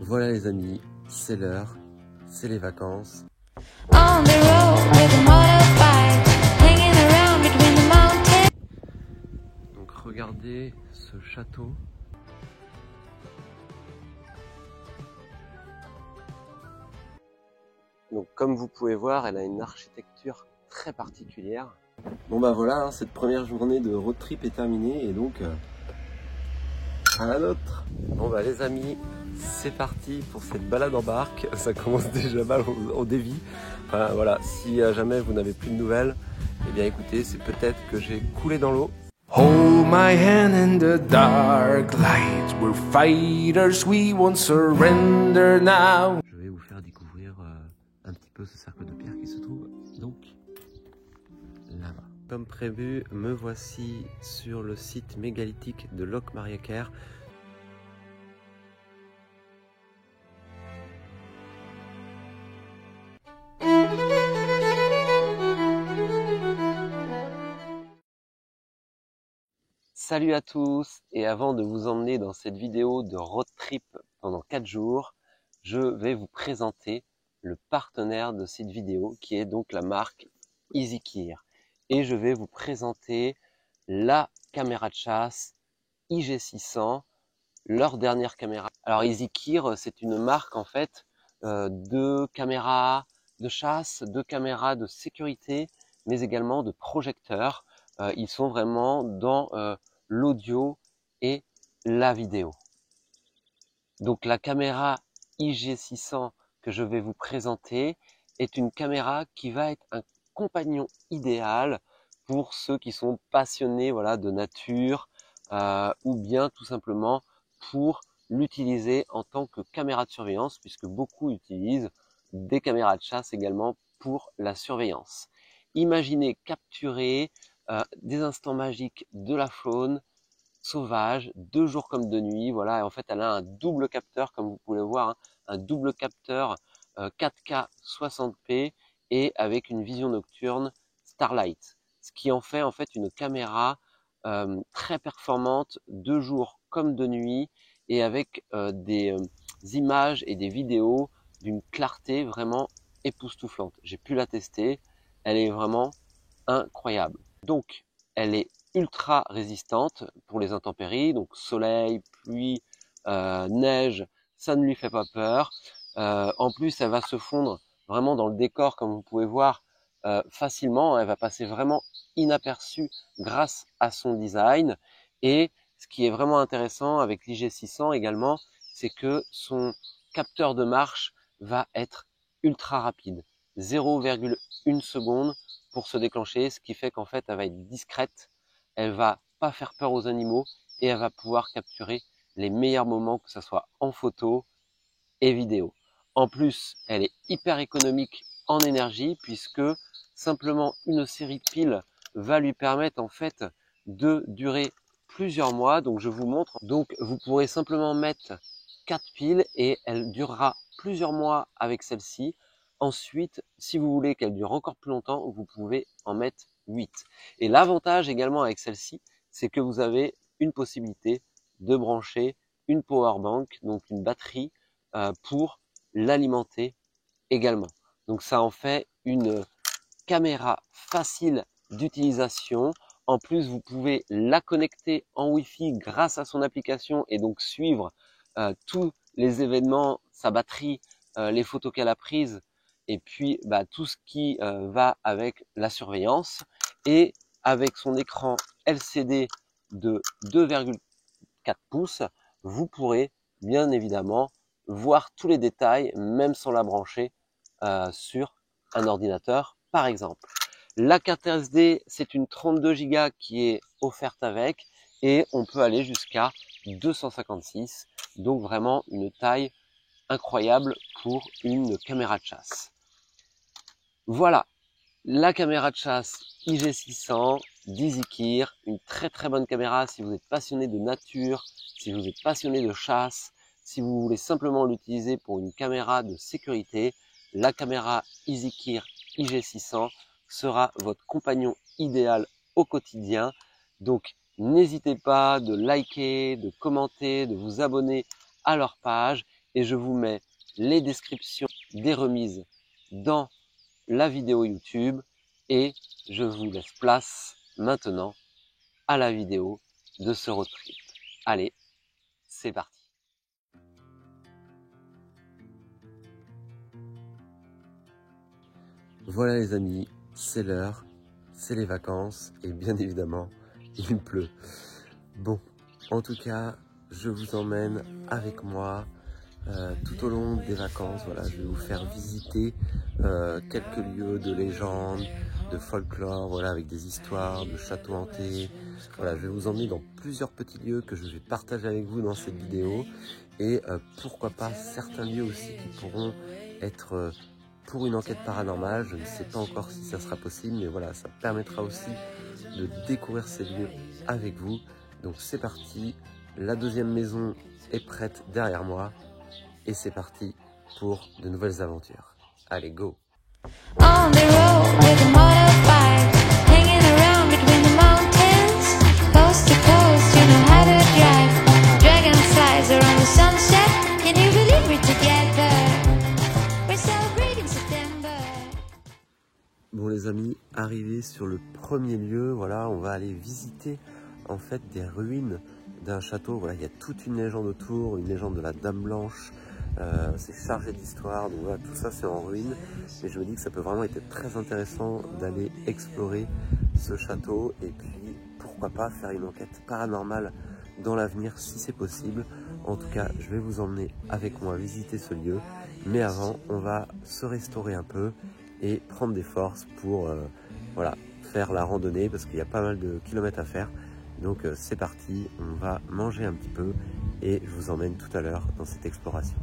Voilà les amis, c'est l'heure, c'est les vacances. On the road with a motorbike, hanging around between the mountains. Donc regardez ce château. Donc comme vous pouvez voir, elle a une architecture très particulière. Bon bah voilà, cette première journée de road trip est terminée et donc à la nôtre. Bon bah les amis, c'est parti pour cette balade en barque. Ça commence déjà mal au débit. Enfin voilà, si jamais vous n'avez plus de nouvelles, eh bien écoutez, c'est peut-être que j'ai coulé dans l'eau. Hold my hand in the dark light. We're fighters, we won't surrender now. Je vais vous faire découvrir un petit peu ce cercle de pierre qui se trouve donc là-bas. Comme prévu, me voici sur le site mégalithique de Locmariaker. Salut à tous, et avant de vous emmener dans cette vidéo de road trip pendant 4 jours, je vais vous présenter le partenaire de cette vidéo qui est donc la marque EasyKeer. Et je vais vous présenter la caméra de chasse IG600, leur dernière caméra. Alors EasyKeer, c'est une marque en fait de caméras de chasse, de caméras de sécurité, mais également de projecteurs. Ils sont vraiment dans l'audio et la vidéo. Donc la caméra IG600 que je vais vous présenter est une caméra qui va être un compagnon idéal pour ceux qui sont passionnés voilà, de nature ou bien tout simplement pour l'utiliser en tant que caméra de surveillance, puisque beaucoup utilisent des caméras de chasse également pour la surveillance. Imaginez capturer des instants magiques de la faune sauvage, de jour comme de nuit. Voilà, et en fait, elle a un double capteur, comme vous pouvez le voir, hein, un double capteur 4K 60p et avec une vision nocturne Starlight, ce qui en fait une caméra très performante de jour comme de nuit et avec des images et des vidéos d'une clarté vraiment époustouflante. J'ai pu la tester, elle est vraiment incroyable. Donc, elle est ultra résistante pour les intempéries, donc soleil, pluie, neige, ça ne lui fait pas peur. En plus, elle va se fondre vraiment dans le décor, comme vous pouvez voir, facilement. Elle va passer vraiment inaperçue grâce à son design. Et ce qui est vraiment intéressant avec l'IG600 également, c'est que son capteur de marche va être ultra rapide. 0,1 seconde pour se déclencher, ce qui fait qu'en fait, elle va être discrète, elle va pas faire peur aux animaux et elle va pouvoir capturer les meilleurs moments, que ce soit en photo et vidéo. En plus, elle est hyper économique en énergie puisque simplement une série de piles va lui permettre en fait de durer plusieurs mois. Donc je vous montre. Donc vous pourrez simplement mettre 4 piles et elle durera plusieurs mois avec celle-ci. Ensuite, si vous voulez qu'elle dure encore plus longtemps, vous pouvez en mettre 8. Et l'avantage également avec celle-ci, c'est que vous avez une possibilité de brancher une power bank, donc une batterie, pour l'alimenter également. Donc ça en fait une caméra facile d'utilisation. En plus, vous pouvez la connecter en Wi-Fi grâce à son application et donc suivre tous les événements, sa batterie, les photos qu'elle a prises et puis tout ce qui va avec la surveillance. Et avec son écran LCD de 2,4 pouces, vous pourrez bien évidemment voir tous les détails, même sans la brancher sur un ordinateur par exemple. La carte SD, c'est une 32 Go qui est offerte avec et on peut aller jusqu'à 256, donc vraiment une taille incroyable pour une caméra de chasse. Voilà, la caméra de chasse IG600 d'EasyKeer, une très bonne caméra si vous êtes passionné de nature, si vous êtes passionné de chasse, si vous voulez simplement l'utiliser pour une caméra de sécurité. La caméra EasyKeer IG600 sera votre compagnon idéal au quotidien. Donc n'hésitez pas de liker, de commenter, de vous abonner à leur page et je vous mets les descriptions des remises dans la vidéo YouTube et je vous laisse place maintenant à la vidéo de ce road trip. Allez, c'est parti. Voilà les amis, c'est l'heure, c'est les vacances et bien évidemment, il pleut. Bon, en tout cas, je vous emmène avec moi tout au long des vacances. Voilà, je vais vous faire visiter quelques lieux de légende, de folklore, voilà, avec des histoires, de châteaux hantés. Voilà, je vais vous emmener dans plusieurs petits lieux que je vais partager avec vous dans cette vidéo et pourquoi pas certains lieux aussi qui pourront être pour une enquête paranormale. Je ne sais pas encore si ça sera possible, mais voilà, ça permettra aussi de découvrir ces lieux avec vous. Donc c'est parti, la deuxième maison est prête derrière moi et c'est parti pour de nouvelles aventures. Allez, go! On the road with a motorbike, hanging around between the mountains, coast to coast, you know how to drive. Dragonflies are on the sunset, can you believe we're together? We're celebrating September. Bon les amis, arrivés sur le premier lieu, voilà, on va aller visiter en fait des ruines d'un château. Voilà, il y a toute une légende autour, une légende de la Dame Blanche. C'est chargé d'histoire, donc voilà, tout ça c'est en ruine. Mais je me dis que ça peut vraiment être très intéressant d'aller explorer ce château et puis pourquoi pas faire une enquête paranormale dans l'avenir si c'est possible. En tout cas, je vais vous emmener avec moi visiter ce lieu. Mais avant, on va se restaurer un peu et prendre des forces pour voilà, faire la randonnée parce qu'il y a pas mal de kilomètres à faire. Donc c'est parti, on va manger un petit peu et je vous emmène tout à l'heure dans cette exploration.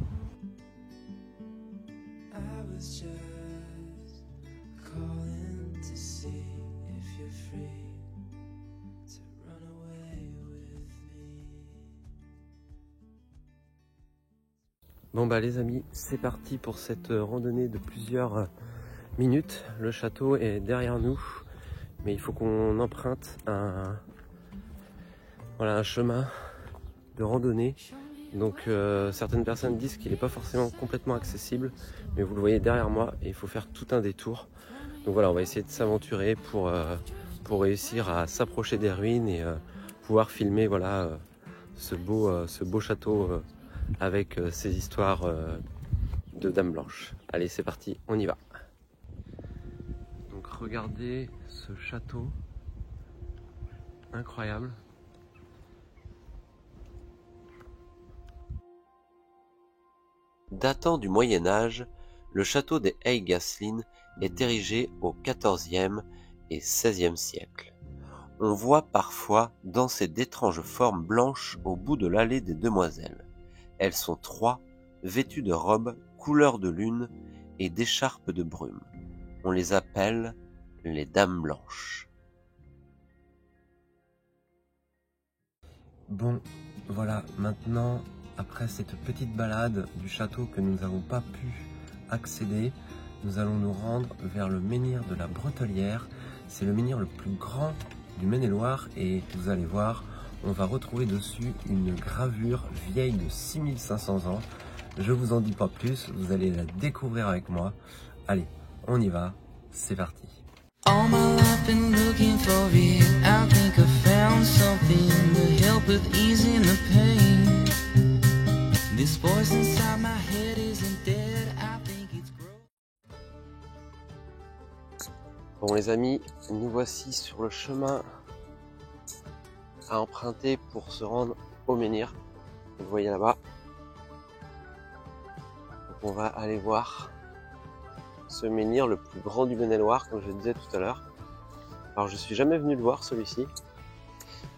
Bon bah les amis, c'est parti pour cette randonnée de plusieurs minutes. Le château est derrière nous, mais il faut qu'on emprunte un chemin de randonnée. Donc certaines personnes disent qu'il n'est pas forcément complètement accessible, mais vous le voyez derrière moi et il faut faire tout un détour. Donc voilà, on va essayer de s'aventurer pour réussir à s'approcher des ruines et pouvoir filmer voilà, ce beau château avec ces histoires de Dame Blanche. Allez, c'est parti, on y va. Donc regardez ce château incroyable. Datant du Moyen Âge, le château des Eygaslin est érigé au XIVe et XVIe siècle. On voit parfois danser d'étranges formes blanches au bout de l'allée des Demoiselles. Elles sont 3, vêtues de robes couleur de lune et d'écharpes de brume. On les appelle les Dames Blanches. Bon, voilà, maintenant, après cette petite balade du château que nous n'avons pas pu accéder, nous allons nous rendre vers le menhir de la Bretelière. C'est le menhir le plus grand du Maine-et-Loire et vous allez voir, on va retrouver dessus une gravure vieille de 6500 ans. Je vous en dis pas plus, vous allez la découvrir avec moi. Allez, on y va, c'est parti. All my life been looking for it. I think I found something to help with easing the pain. This voice inside my head isn't dead. I think it's growing. Bon les amis, nous voici sur le chemin à emprunter pour se rendre au menhir. Vous voyez là-bas. Donc on va aller voir ce menhir le plus grand du Maine-et-Loire, comme je le disais tout à l'heure. Alors je suis jamais venu le voir celui-ci,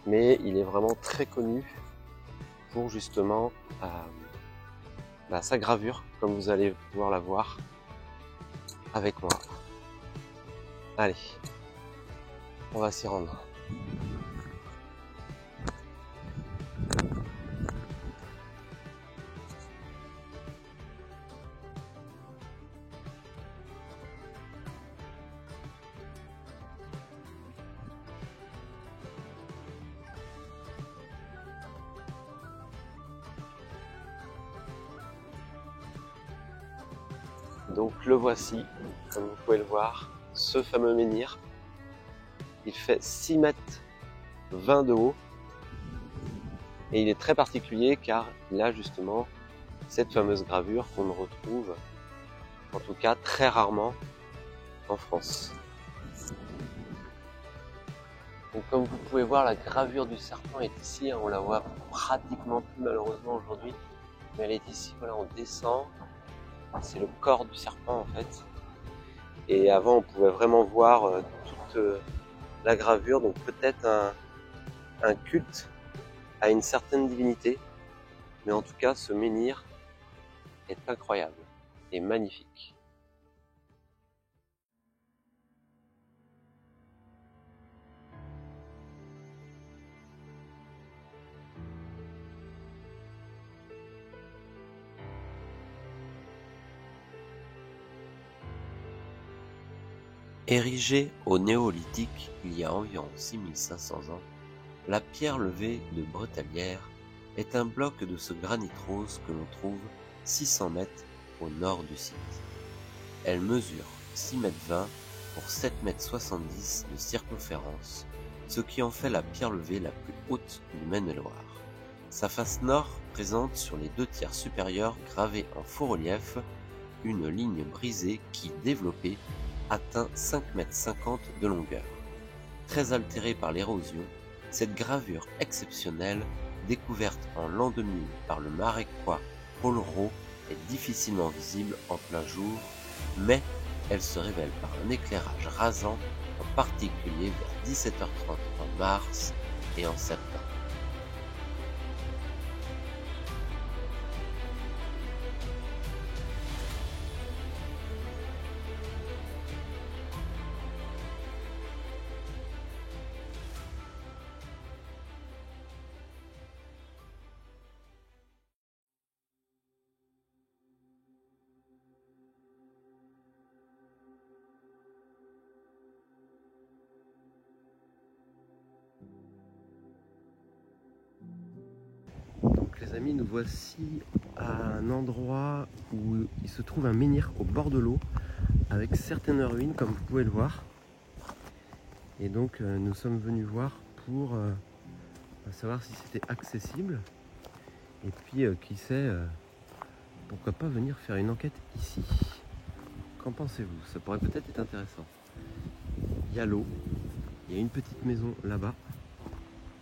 mais il est vraiment très connu pour justement sa gravure, comme vous allez pouvoir la voir avec moi. Allez, on va s'y rendre. Donc le voici, comme vous pouvez le voir, ce fameux menhir. Il fait 6 mètres 20 de haut et il est très particulier car il a justement cette fameuse gravure qu'on ne retrouve, en tout cas très rarement, en France. Donc comme vous pouvez voir, la gravure du serpent est ici, on la voit pratiquement plus malheureusement aujourd'hui, mais elle est ici, voilà, on descend, c'est le corps du serpent en fait. Et avant on pouvait vraiment voir toute la gravure, donc peut-être un culte à une certaine divinité, mais en tout cas ce menhir est incroyable et magnifique. Érigée au néolithique il y a environ 6500 ans, la pierre levée de Bretalière est un bloc de ce granit rose que l'on trouve 600 mètres au nord du site. Elle mesure 6,20 m pour 7,70 m de circonférence, ce qui en fait la pierre levée la plus haute du Maine-et-Loire. Sa face nord présente sur les 2 tiers supérieurs gravée en faux relief une ligne brisée qui, développée, atteint 5,50 m de longueur. Très altérée par l'érosion, cette gravure exceptionnelle, découverte en l'an 2000 par le marécois Paul Rot, est difficilement visible en plein jour, mais elle se révèle par un éclairage rasant, en particulier vers 17h30 en mars et en septembre. Donc les amis, nous voici à un endroit où il se trouve un menhir au bord de l'eau avec certaines ruines comme vous pouvez le voir. Et donc nous sommes venus voir pour savoir si c'était accessible et puis qui sait, pourquoi pas venir faire une enquête ici. Qu'en pensez-vous? Ça pourrait peut-être être intéressant. Il y a l'eau, il y a une petite maison là-bas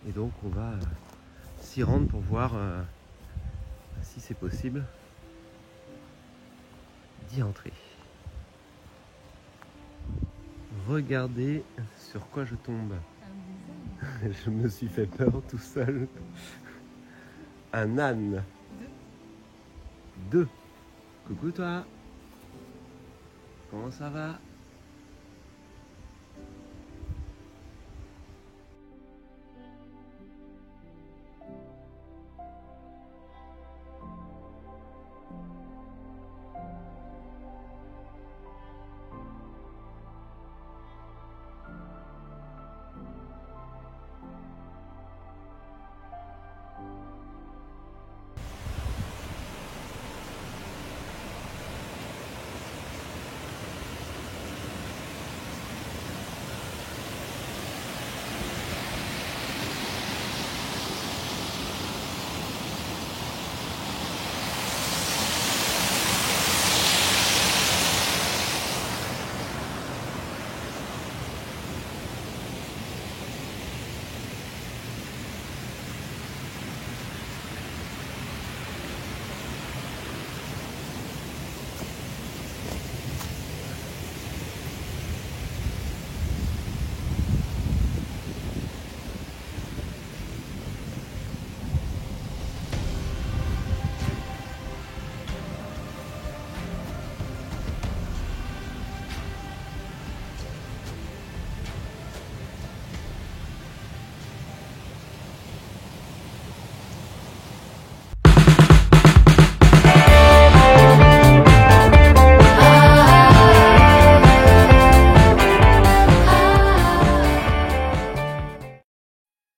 et donc on va s'y rendre pour voir si c'est possible d'y entrer. Regardez sur quoi je tombe. Je me suis fait peur tout seul. Un âne. 2. Coucou toi. Comment ça va?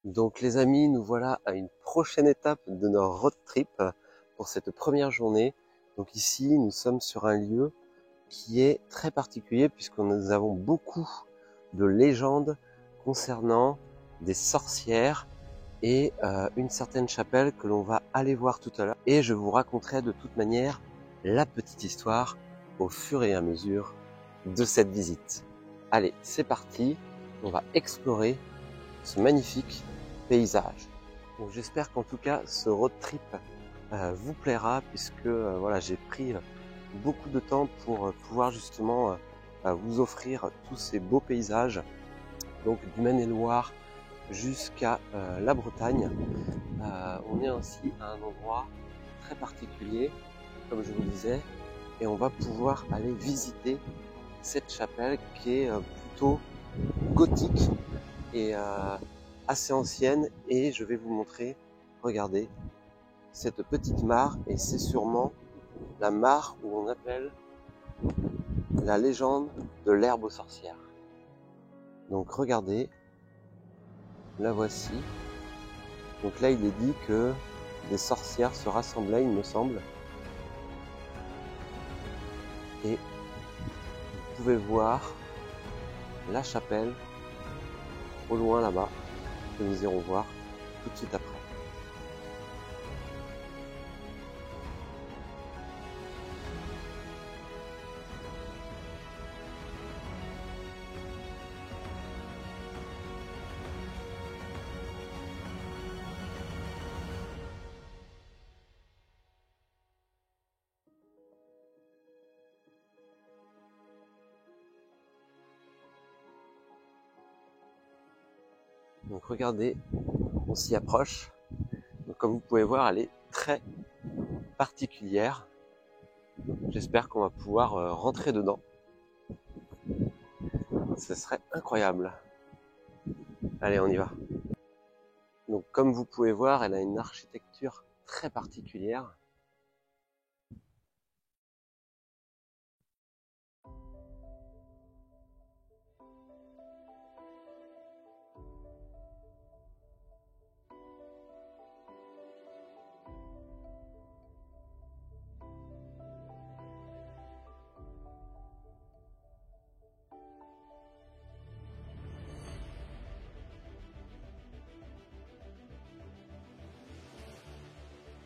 Donc les amis, nous voilà à une prochaine étape de notre road trip pour cette première journée. Donc ici, nous sommes sur un lieu qui est très particulier puisque nous avons beaucoup de légendes concernant des sorcières et une certaine chapelle que l'on va aller voir tout à l'heure. Et je vous raconterai de toute manière la petite histoire au fur et à mesure de cette visite. Allez, c'est parti, on va explorer ce magnifique paysage. Donc j'espère qu'en tout cas ce road trip vous plaira puisque voilà, j'ai pris beaucoup de temps pour pouvoir justement vous offrir tous ces beaux paysages, donc du Maine-et-Loire jusqu'à la Bretagne. On est aussi à un endroit très particulier, comme je vous le disais, et on va pouvoir aller visiter cette chapelle qui est plutôt gothique et assez ancienne, et je vais vous montrer, regardez, cette petite mare, et c'est sûrement la mare où on appelle la légende de l'herbe aux sorcières. Donc regardez, la voici. Donc là il est dit que des sorcières se rassemblaient, il me semble. Et vous pouvez voir la chapelle au loin là-bas, que nous irons voir tout de suite après. Donc regardez, on s'y approche. Donc, comme vous pouvez voir, elle est très particulière. J'espère qu'on va pouvoir rentrer dedans. Ce serait incroyable. Allez, on y va. Donc comme vous pouvez voir, elle a une architecture très particulière.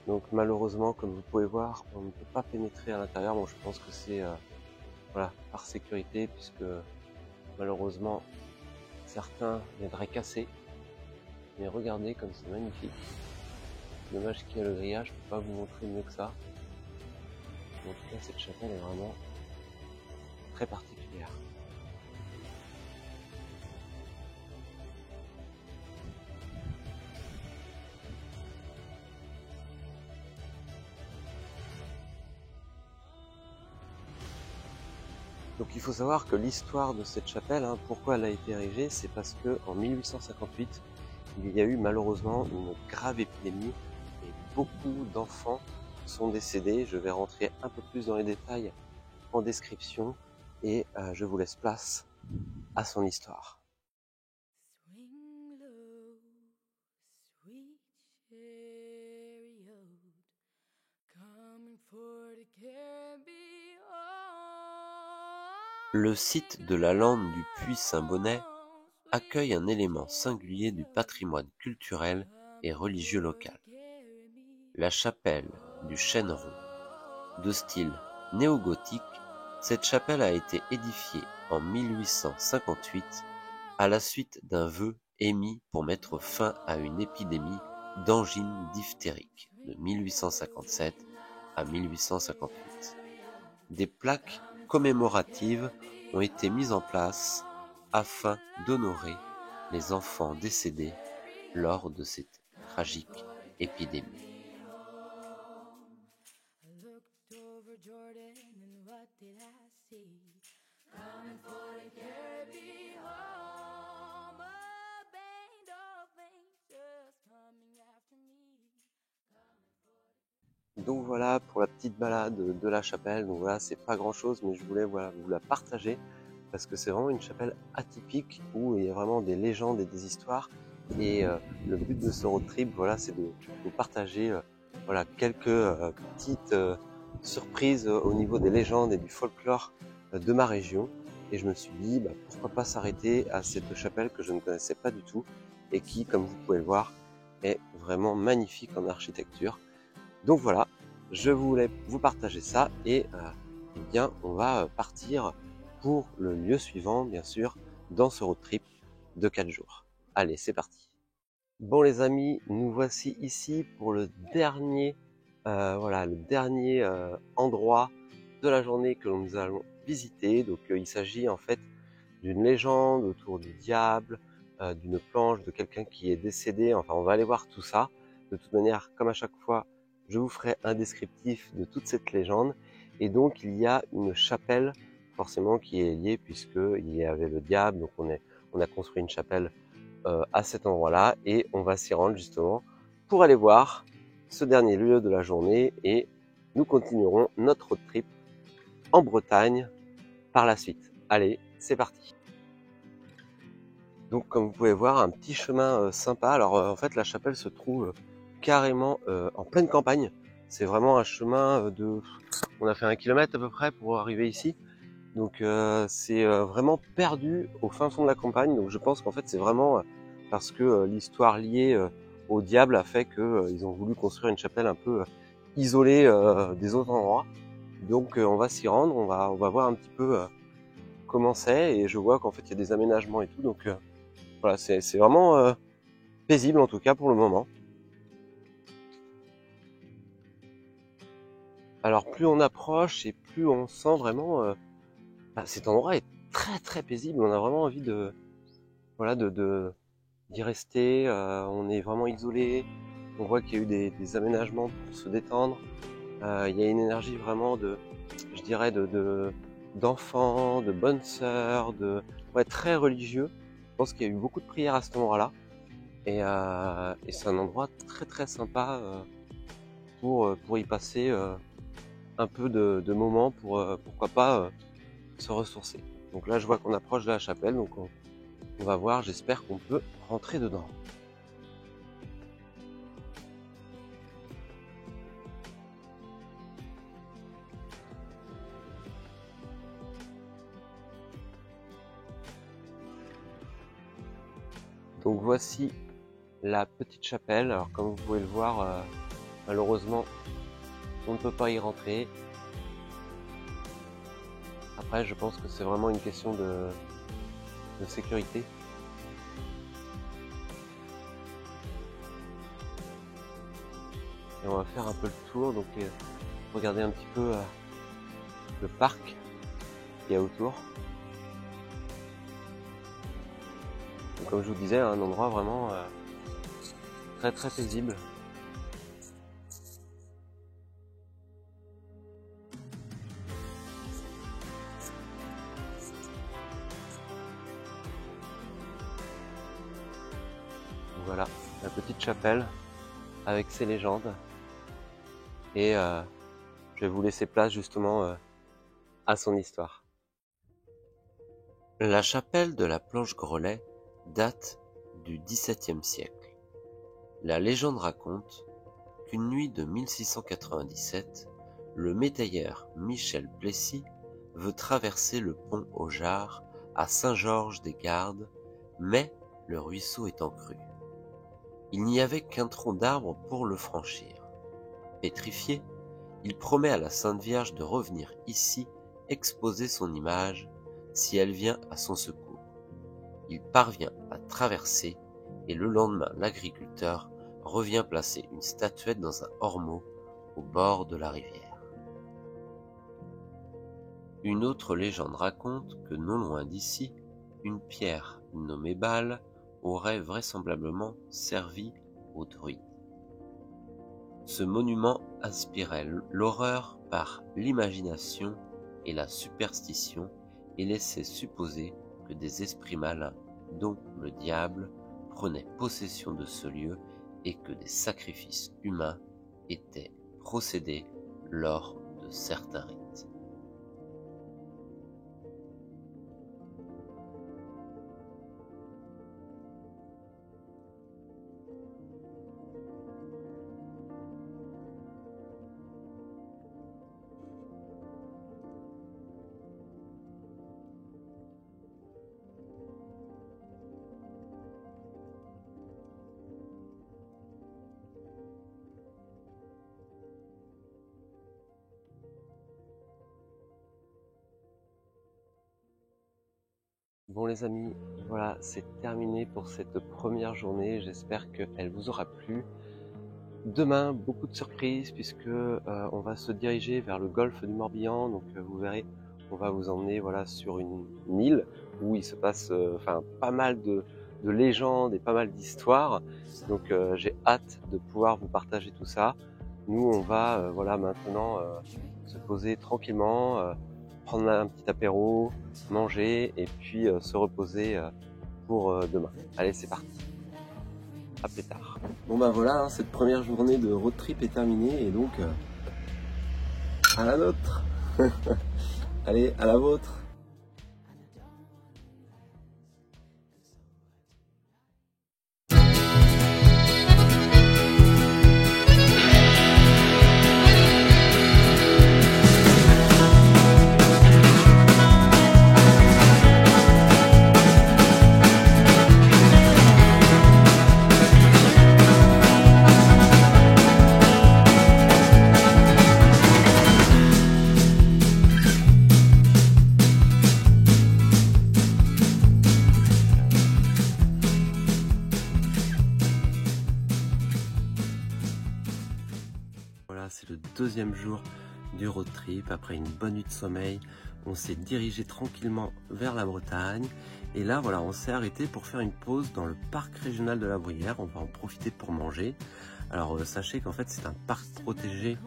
Donc malheureusement, comme vous pouvez voir, on ne peut pas pénétrer à l'intérieur. Bon, je pense que c'est voilà, par sécurité, puisque malheureusement certains viendraient casser. Mais regardez comme c'est magnifique. Dommage qu'il y a le grillage, je peux pas vous montrer mieux que ça. En tout cas, cette chapelle est vraiment très particulière. Donc il faut savoir que l'histoire de cette chapelle, pourquoi elle a été érigée, c'est parce que en 1858, il y a eu malheureusement une grave épidémie et beaucoup d'enfants sont décédés. Je vais rentrer un peu plus dans les détails en description et je vous laisse place à son histoire. Swing low, sweet chariot, coming for the Caribbean. Le site de la lande du Puy Saint-Bonnet accueille un élément singulier du patrimoine culturel et religieux local. La chapelle du Chêne Rond. De style néo-gothique, cette chapelle a été édifiée en 1858 à la suite d'un vœu émis pour mettre fin à une épidémie d'angine diphtérique de 1857 à 1858. Des plaques commémoratives ont été mises en place afin d'honorer les enfants décédés lors de cette tragique épidémie. Donc voilà pour la petite balade de la chapelle. Donc voilà, c'est pas grand chose, mais je voulais vous la partager parce que c'est vraiment une chapelle atypique où il y a vraiment des légendes et des histoires. Et le but de ce road trip, voilà, c'est de vous partager voilà, quelques petites surprise au niveau des légendes et du folklore de ma région. Et je me suis dit, pourquoi pas s'arrêter à cette chapelle que je ne connaissais pas du tout et qui, comme vous pouvez le voir, est vraiment magnifique en architecture. Donc voilà, je voulais vous partager ça et eh bien, on va partir pour le lieu suivant, bien sûr, dans ce road trip de 4 jours. Allez, c'est parti. Bon les amis, nous voici ici pour le dernier, endroit de la journée que nous allons visiter. Donc il s'agit en fait d'une légende autour du diable, d'une planche, de quelqu'un qui est décédé. Enfin, on va aller voir tout ça. De toute manière, comme à chaque fois, je vous ferai un descriptif de toute cette légende. Et donc, il y a une chapelle, forcément, qui est liée, puisqu'il y avait le diable. Donc, on a construit une chapelle à cet endroit-là. Et on va s'y rendre, justement, pour aller voir ce dernier lieu de la journée. Et nous continuerons notre road trip en Bretagne par la suite. Allez, c'est parti. Donc comme vous pouvez voir, un petit chemin sympa. Alors en fait la chapelle se trouve carrément en pleine campagne. C'est vraiment un chemin on a fait 1 kilomètre à peu près pour arriver ici. Donc c'est vraiment perdu au fin fond de la campagne. Donc je pense qu'en fait c'est vraiment parce que l'histoire liée au diable a fait qu'ils ont voulu construire une chapelle un peu isolée des autres endroits. Donc on va s'y rendre, on va voir un petit peu comment c'est. Et je vois qu'en fait il y a des aménagements et tout. Donc voilà, c'est vraiment paisible en tout cas pour le moment. Alors plus on approche et plus on sent vraiment cet endroit est très très paisible. On a vraiment envie d'y rester. On est vraiment isolé. On voit qu'il y a eu des aménagements pour se détendre. Il y a une énergie vraiment je dirais d'enfants, de bonnes sœurs, très religieux. Je pense qu'il y a eu beaucoup de prières à cet endroit-là. Et c'est un endroit très très sympa pour y passer un peu de moments pour pourquoi pas se ressourcer. Donc là je vois qu'on approche de la chapelle, donc on va voir, j'espère qu'on peut rentrer dedans. Donc voici la petite chapelle. Alors comme vous pouvez le voir, malheureusement on ne peut pas y rentrer. Après je pense que c'est vraiment une question de sécurité. Et on va faire un peu le tour, donc regarder un petit peu le parc qu'il y a autour. Donc, comme je vous disais, un endroit vraiment très très paisible. Voilà, la petite chapelle avec ses légendes. Et je vais vous laisser place justement à son histoire. La chapelle de la Planche-Grelet date du XVIIe siècle. La légende raconte qu'une nuit de 1697, le métayeur Michel Plessis veut traverser le pont au Jard à Saint-Georges-des-Gardes, mais le ruisseau étant cru. Il n'y avait qu'un tronc d'arbre pour le franchir. Pétrifié, il promet à la Sainte Vierge de revenir ici exposer son image si elle vient à son secours. Il parvient à traverser et le lendemain l'agriculteur revient placer une statuette dans un ormeau au bord de la rivière. Une autre légende raconte que non loin d'ici, une pierre nommée Baal aurait vraisemblablement servi aux druides. Ce monument inspirait l'horreur par l'imagination et la superstition et laissait supposer que des esprits malins, dont le diable, prenaient possession de ce lieu et que des sacrifices humains étaient procédés lors de certains rites. Bon les amis, voilà, c'est terminé pour cette première journée. J'espère qu'elle vous aura plu. Demain, beaucoup de surprises puisque on va se diriger vers le golfe du Morbihan. Donc vous verrez, on va vous emmener voilà sur une île où il se passe pas mal de légendes et pas mal d'histoires. Donc j'ai hâte de pouvoir vous partager tout ça. Nous, on va voilà maintenant se poser tranquillement, prendre un petit apéro, manger et puis se reposer pour demain. Allez, c'est parti. À plus tard. Bon bah voilà, hein, cette première journée de road trip est terminée et donc à la nôtre. Allez, à la vôtre. Voilà, c'est le deuxième jour du road trip. Après une bonne nuit de sommeil, on s'est dirigé tranquillement vers la Bretagne. Et là, voilà, on s'est arrêté pour faire une pause dans le parc régional de la Bruyère. On va en profiter pour manger. Alors, sachez qu'en fait, c'est un parc protégé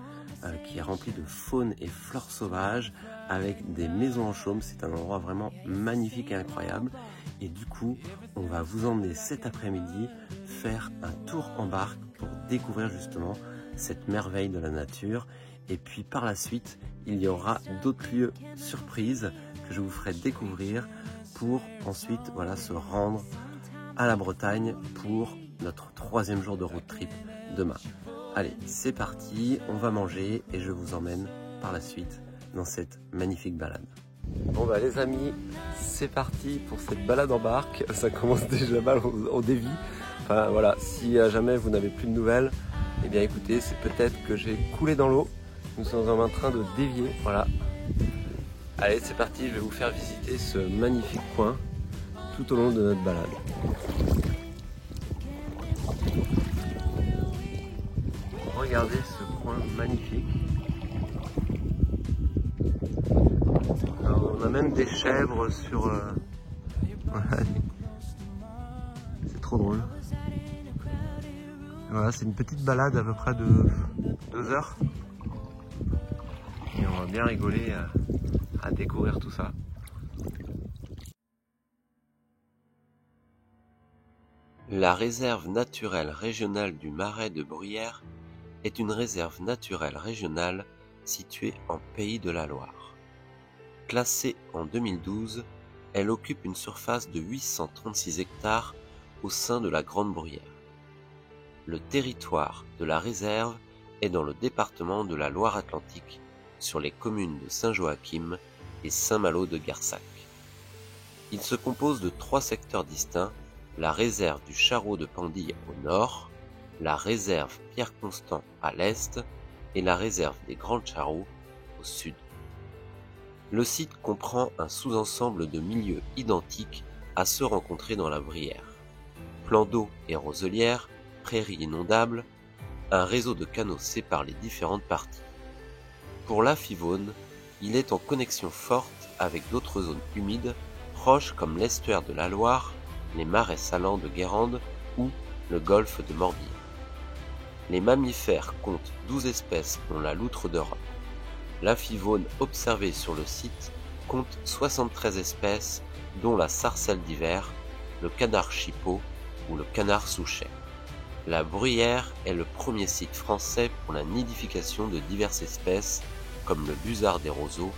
qui est rempli de faune et flore sauvage avec des maisons en chaume. C'est un endroit vraiment magnifique et incroyable. Et du coup, on va vous emmener cet après-midi faire un tour en barque pour découvrir justement cette merveille de la nature. Et puis par la suite, il y aura d'autres lieux surprises que je vous ferai découvrir pour ensuite voilà, se rendre à la Bretagne pour notre troisième jour de road trip demain. Allez, c'est parti, on va manger et je vous emmène par la suite dans cette magnifique balade. Bon bah les amis, c'est parti pour cette balade en barque. Ça commence déjà mal au débit. Enfin voilà, si jamais vous n'avez plus de nouvelles, eh bien écoutez, c'est peut-être que j'ai coulé dans l'eau. Nous sommes en train de dévier, voilà. Allez, c'est parti, je vais vous faire visiter ce magnifique coin tout au long de notre balade. Regardez ce coin magnifique. Alors, on a même des chèvres sur... Voilà. C'est trop drôle. Voilà, c'est une petite balade à peu près de 2 heures. Et on va bien rigoler à découvrir tout ça. La réserve naturelle régionale du Marais de Bruyères est une réserve naturelle régionale située en Pays de la Loire. Classée en 2012, elle occupe une surface de 836 hectares au sein de la Grande Bruyère. Le territoire de la réserve est dans le département de la Loire-Atlantique, sur les communes de Saint-Joachim et Saint-Malo de Garsac. Il se compose de 3 secteurs distincts, la réserve du Charreau de Pendille au nord, la réserve Pierre-Constant à l'est et la réserve des Grands Charreaux au sud. Le site comprend un sous-ensemble de milieux identiques à ceux rencontrés dans la Bruyère. Plans d'eau et roselières, prairies inondables, un réseau de canaux sépare les différentes parties. Pour la Fivonne, il est en connexion forte avec d'autres zones humides, proches comme l'estuaire de la Loire, les marais salants de Guérande ou le golfe de Morbihan. Les mammifères comptent 12 espèces dont la loutre d'Europe. La Fivonne observée sur le site compte 73 espèces dont la sarcelle d'hiver, le canard chipot ou le canard souchet. La Bruyère est le premier site français pour la nidification de diverses espèces comme le busard des roseaux,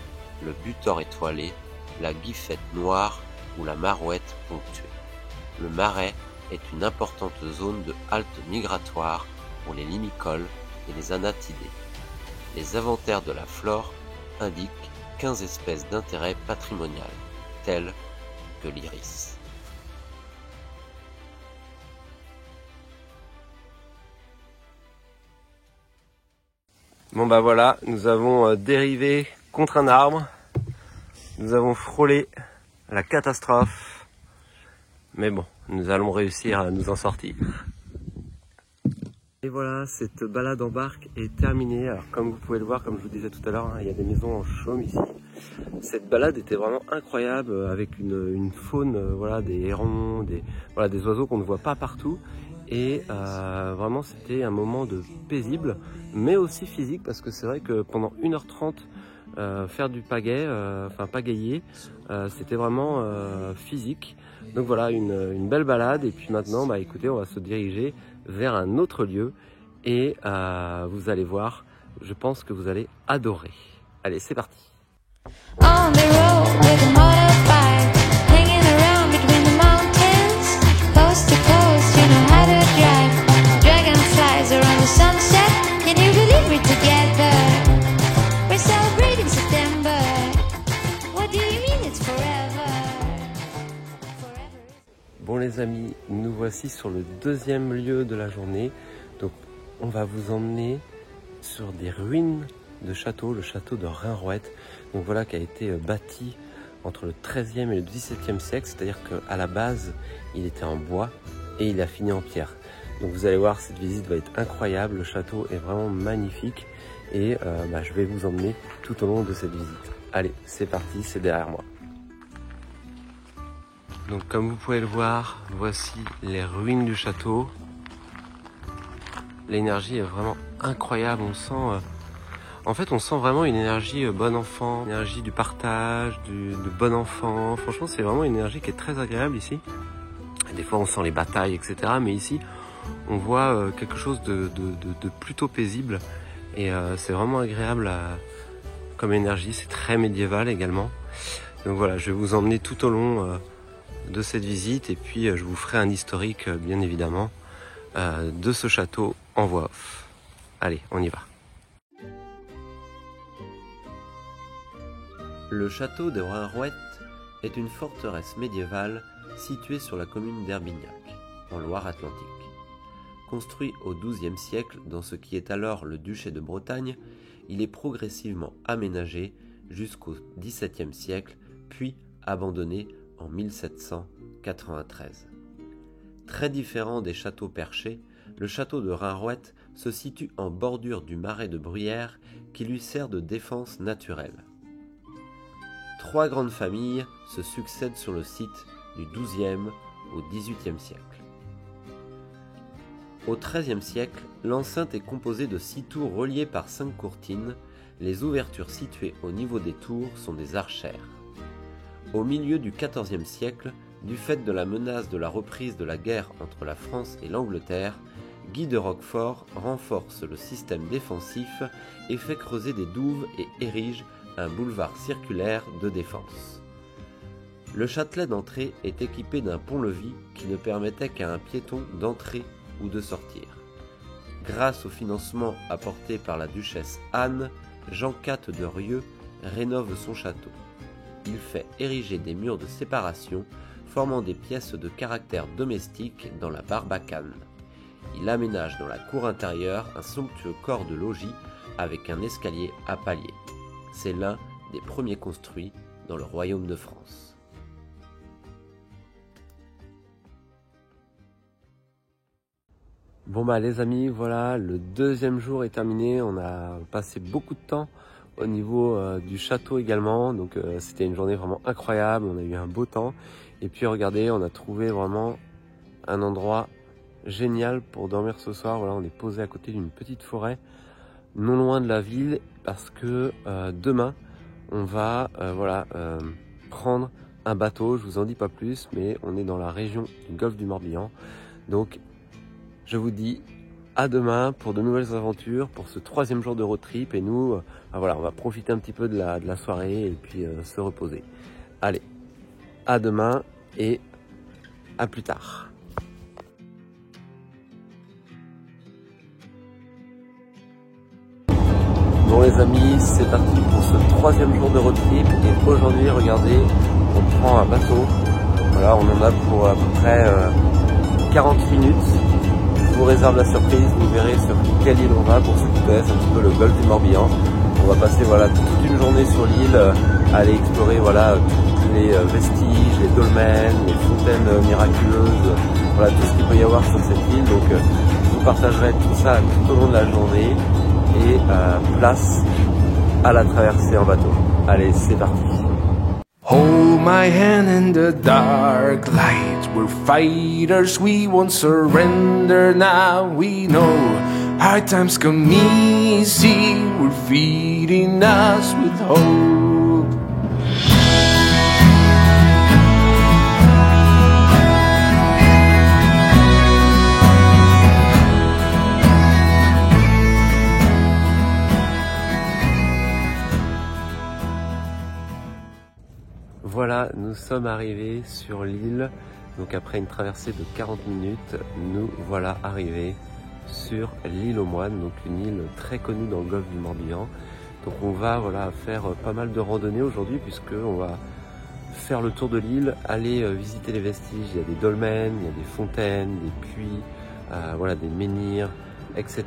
le butor étoilé, la guifette noire ou la marouette ponctuée. Le Marais est une importante zone de halte migratoire pour les limicoles et les anatidés. Les inventaires de la flore indiquent 15 espèces d'intérêt patrimonial, telles que l'iris. Bon bah voilà, nous avons dérivé contre un arbre, nous avons frôlé la catastrophe. Mais bon, nous allons réussir à nous en sortir. Et voilà, cette balade en barque est terminée. Alors comme vous pouvez le voir, comme je vous disais tout à l'heure, hein, il y a des maisons en chaume ici. Cette balade était vraiment incroyable avec une faune, voilà, des hérons, des oiseaux qu'on ne voit pas partout. Et vraiment c'était un moment paisible, mais aussi physique, parce que c'est vrai que pendant 1h30, faire du pagaie, pagayer, c'était vraiment physique. Donc voilà, une belle balade. Et puis maintenant, bah écoutez, on va se diriger vers un autre lieu et vous allez voir, je pense que vous allez adorer. Allez, c'est parti. On the road with a motorbike, hanging around between the mountains, coast to coast, you know how to drive. Dragonflies around the sunset, can you believe we're together? We're celebrating September. What do you mean it's forever? Bon les amis, nous voici sur le deuxième lieu de la journée. Donc on va vous emmener sur des ruines de château, le château de Rinrouette. Donc voilà, qui a été bâti entre le XIIIe et le XVIIe siècle, c'est-à-dire qu'à la base il était en bois et il a fini en pierre. Donc vous allez voir, cette visite va être incroyable, le château est vraiment magnifique et je vais vous emmener tout au long de cette visite. Allez, c'est parti, c'est derrière moi. Donc comme vous pouvez le voir, voici les ruines du château. L'énergie est vraiment incroyable, on sent vraiment une énergie bon enfant, une énergie du partage, de bon enfant. Franchement, c'est vraiment une énergie qui est très agréable ici. Des fois, on sent les batailles, etc. Mais ici, on voit quelque chose de plutôt paisible. Et c'est vraiment agréable comme énergie. C'est très médiéval également. Donc voilà, je vais vous emmener tout au long de cette visite. Et puis, je vous ferai un historique, bien évidemment, de ce château en voix off. Allez, on y va. Le château de Rinrouette est une forteresse médiévale située sur la commune d'Herbignac, en Loire-Atlantique. Construit au XIIe siècle dans ce qui est alors le duché de Bretagne, il est progressivement aménagé jusqu'au XVIIe siècle, puis abandonné en 1793. Très différent des châteaux perchés, le château de Rinrouette se situe en bordure du marais de Bruyères qui lui sert de défense naturelle. 3 grandes familles se succèdent sur le site du XIIe au XVIIIe siècle. Au XIIIe siècle, l'enceinte est composée de 6 tours reliées par 5 courtines. Les ouvertures situées au niveau des tours sont des archères. Au milieu du XIVe siècle, du fait de la menace de la reprise de la guerre entre la France et l'Angleterre, Guy de Roquefort renforce le système défensif et fait creuser des douves et érige un boulevard circulaire de défense. Le châtelet d'entrée est équipé d'un pont-levis qui ne permettait qu'à un piéton d'entrer ou de sortir. Grâce au financement apporté par la duchesse Anne, Jean IV de Rieux rénove son château. Il fait ériger des murs de séparation formant des pièces de caractère domestique dans la barbacane. Il aménage dans la cour intérieure un somptueux corps de logis avec un escalier à paliers. C'est l'un des premiers construits dans le royaume de France. Bon les amis, voilà, le deuxième jour est terminé. On a passé beaucoup de temps au niveau du château également. Donc c'était une journée vraiment incroyable, on a eu un beau temps. Et puis regardez, on a trouvé vraiment un endroit génial pour dormir ce soir. Voilà, on est posé à côté d'une petite forêt, non loin de la ville, parce que demain, on va prendre un bateau. Je vous en dis pas plus, mais on est dans la région du golfe du Morbihan. Donc, je vous dis à demain pour de nouvelles aventures, pour ce 3e jour de road trip. Et nous, on va profiter un petit peu de la soirée et puis se reposer. Allez, à demain et à plus tard. Bon les amis, c'est parti pour ce 3e jour de road trip. Et aujourd'hui, regardez, on prend un bateau. Voilà, on en a pour à peu près 40 minutes. Je vous réserve la surprise, vous verrez sur quelle île on va pour ceux qui connaissent un petit peu le golfe du Morbihan. On va passer voilà toute une journée sur l'île, aller explorer voilà tous les vestiges, les dolmens, les fontaines miraculeuses, voilà tout ce qu'il peut y avoir sur cette île. Donc je vous partagerai tout ça tout au long de la journée et place à la traversée en bateau. Allez, c'est parti. Hold my hand in the dark light. We're fighters, we won't surrender now. We know hard times come easy. We're feeding us with hope. Voilà, nous sommes arrivés sur l'île. Donc après une traversée de 40 minutes, nous voilà arrivés sur l'île aux Moines, donc une île très connue dans le golfe du Morbihan. Donc on va voilà faire pas mal de randonnées aujourd'hui puisque on va faire le tour de l'île, aller visiter les vestiges. Il y a des dolmens, il y a des fontaines, des puits, voilà des menhirs, etc.,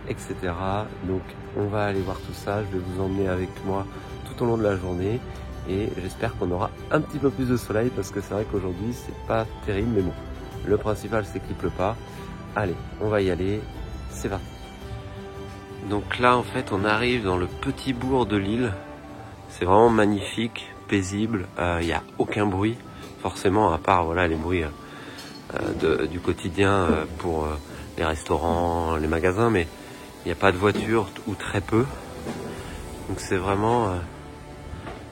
etc. Donc on va aller voir tout ça. Je vais vous emmener avec moi tout au long de la journée. Et j'espère qu'on aura un petit peu plus de soleil parce que c'est vrai qu'aujourd'hui c'est pas terrible, mais bon, le principal c'est qu'il pleut pas. Allez, on va y aller, c'est parti. Donc là en fait on arrive dans le petit bourg de l'île. C'est vraiment magnifique, paisible, il n'y a aucun bruit forcément à part voilà les bruits du quotidien pour les restaurants, les magasins, mais il n'y a pas de voiture ou très peu. Donc c'est vraiment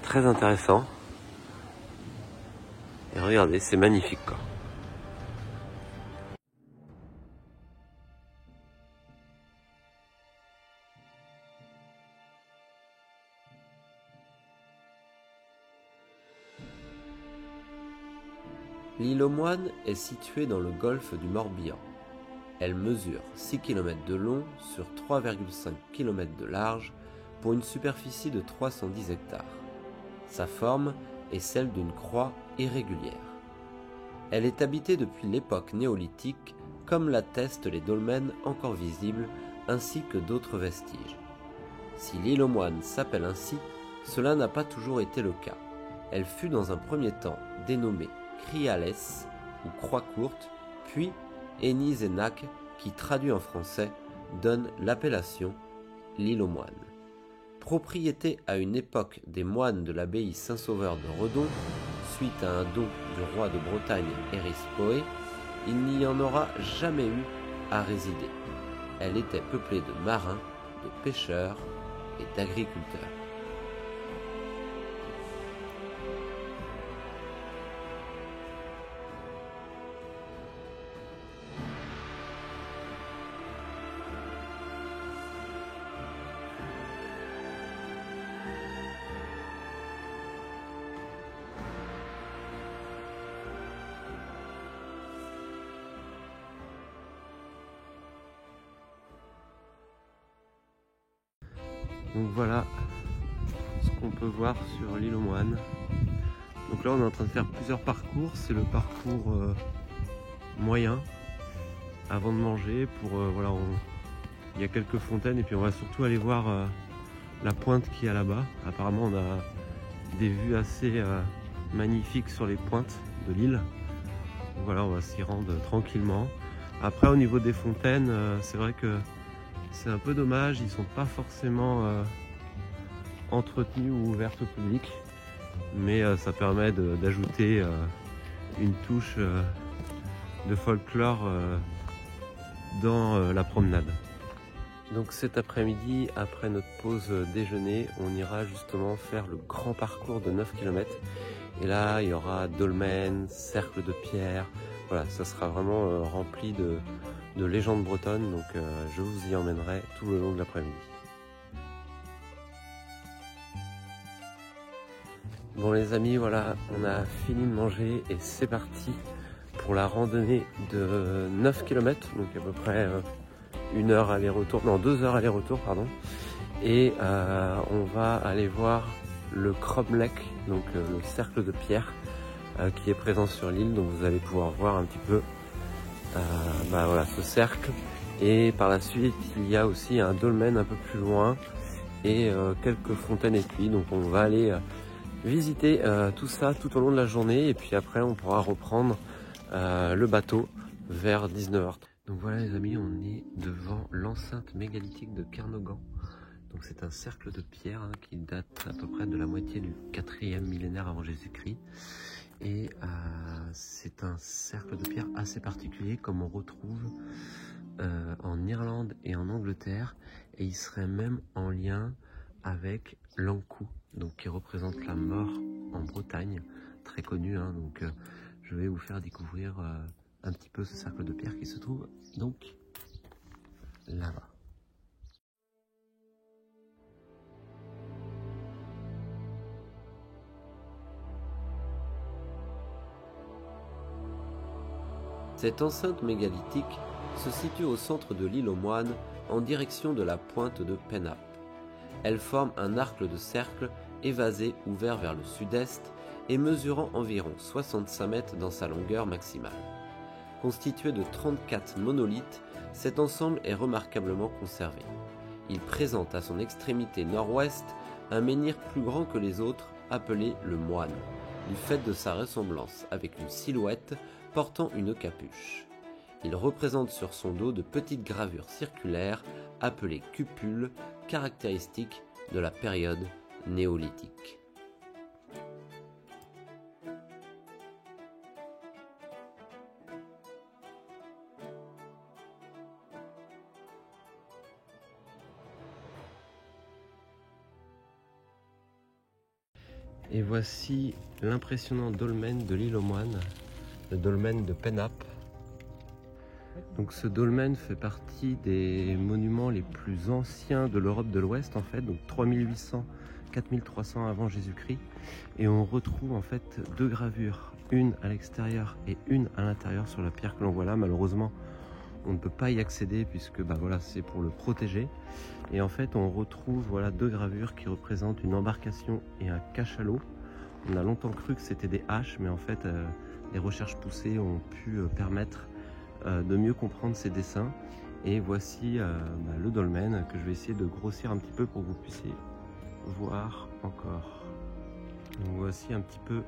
très intéressant. Et regardez, c'est magnifique quoi. L'île aux Moines est située dans le golfe du Morbihan. Elle mesure 6 km de long sur 3,5 km de large pour une superficie de 310 hectares. Sa forme est celle d'une croix irrégulière. Elle est habitée depuis l'époque néolithique, comme l'attestent les dolmens encore visibles, ainsi que d'autres vestiges. Si l'île aux Moines s'appelle ainsi, cela n'a pas toujours été le cas. Elle fut dans un premier temps dénommée Criales ou Croix Courte, puis Enizenac, qui traduit en français donne l'appellation l'île aux Moines. Propriété à une époque des moines de l'abbaye Saint-Sauveur de Redon, suite à un don du roi de Bretagne Erispoé, il n'y en aura jamais eu à résider. Elle était peuplée de marins, de pêcheurs et d'agriculteurs. Donc voilà ce qu'on peut voir sur l'île aux Moines. Donc là on est en train de faire plusieurs parcours. C'est le parcours moyen avant de manger. Voilà, il y a quelques fontaines et puis on va surtout aller voir la pointe qu'il y a là-bas. Apparemment on a des vues assez magnifiques sur les pointes de l'île. Voilà, on va s'y rendre tranquillement. Après au niveau des fontaines, c'est vrai que c'est un peu dommage, ils sont pas forcément entretenus ou ouverts au public, mais ça permet d'ajouter une touche de folklore dans la promenade. Donc cet après-midi, après notre pause déjeuner, on ira justement faire le grand parcours de 9 km. Et là, il y aura dolmens, cercle de pierre. Voilà, ça sera vraiment rempli de légendes bretonnes. Donc je vous y emmènerai tout le long de l'après-midi. Bon les amis, voilà, on a fini de manger et c'est parti pour la randonnée de 9 km. Donc à peu près 1 heure aller-retour, non 2 heures aller-retour pardon. Et on va aller voir le Cromlech, donc le cercle de pierre qui est présent sur l'île. Donc vous allez pouvoir voir un petit peu voilà, ce cercle. Et par la suite il y a aussi un dolmen un peu plus loin et quelques fontaines et puits. Donc on va aller visiter tout ça tout au long de la journée et puis après on pourra reprendre le bateau vers 19h30. Donc voilà les amis, on est devant l'enceinte mégalithique de Kernogan. Donc c'est un cercle de pierre qui date à peu près de la moitié du 4e millénaire avant Jésus-Christ. Et c'est un cercle de pierre assez particulier comme on retrouve en Irlande et en Angleterre. Et il serait même en lien avec l'Ankou, donc qui représente la mort en Bretagne, très connu. Donc je vais vous faire découvrir un petit peu ce cercle de pierre qui se trouve donc là-bas. Cette enceinte mégalithique se situe au centre de l'île aux Moines, en direction de la pointe de Pennap. Elle forme un arc de cercle évasé ouvert vers le sud-est et mesurant environ 65 mètres dans sa longueur maximale. Constitué de 34 monolithes, cet ensemble est remarquablement conservé. Il présente à son extrémité nord-ouest un menhir plus grand que les autres, appelé le Moine, du fait de sa ressemblance avec une silhouette portant une capuche. Il représente sur son dos de petites gravures circulaires appelées cupules, caractéristiques de la période néolithique. Et voici l'impressionnant dolmen de l'île aux Moines, le dolmen de Pennap. Donc ce dolmen fait partie des monuments les plus anciens de l'Europe de l'Ouest en fait, donc 3800-4300 avant Jésus-Christ. Et on retrouve en fait deux gravures, une à l'extérieur et une à l'intérieur sur la pierre que l'on voit là. Malheureusement, on ne peut pas y accéder puisque voilà, c'est pour le protéger. Et en fait, on retrouve deux gravures qui représentent une embarcation et un cachalot. On a longtemps cru que c'était des haches, mais en fait, les recherches poussées ont pu permettre de mieux comprendre ces dessins. Et voici le dolmen que je vais essayer de grossir un petit peu pour que vous puissiez voir encore. Donc voici un petit peu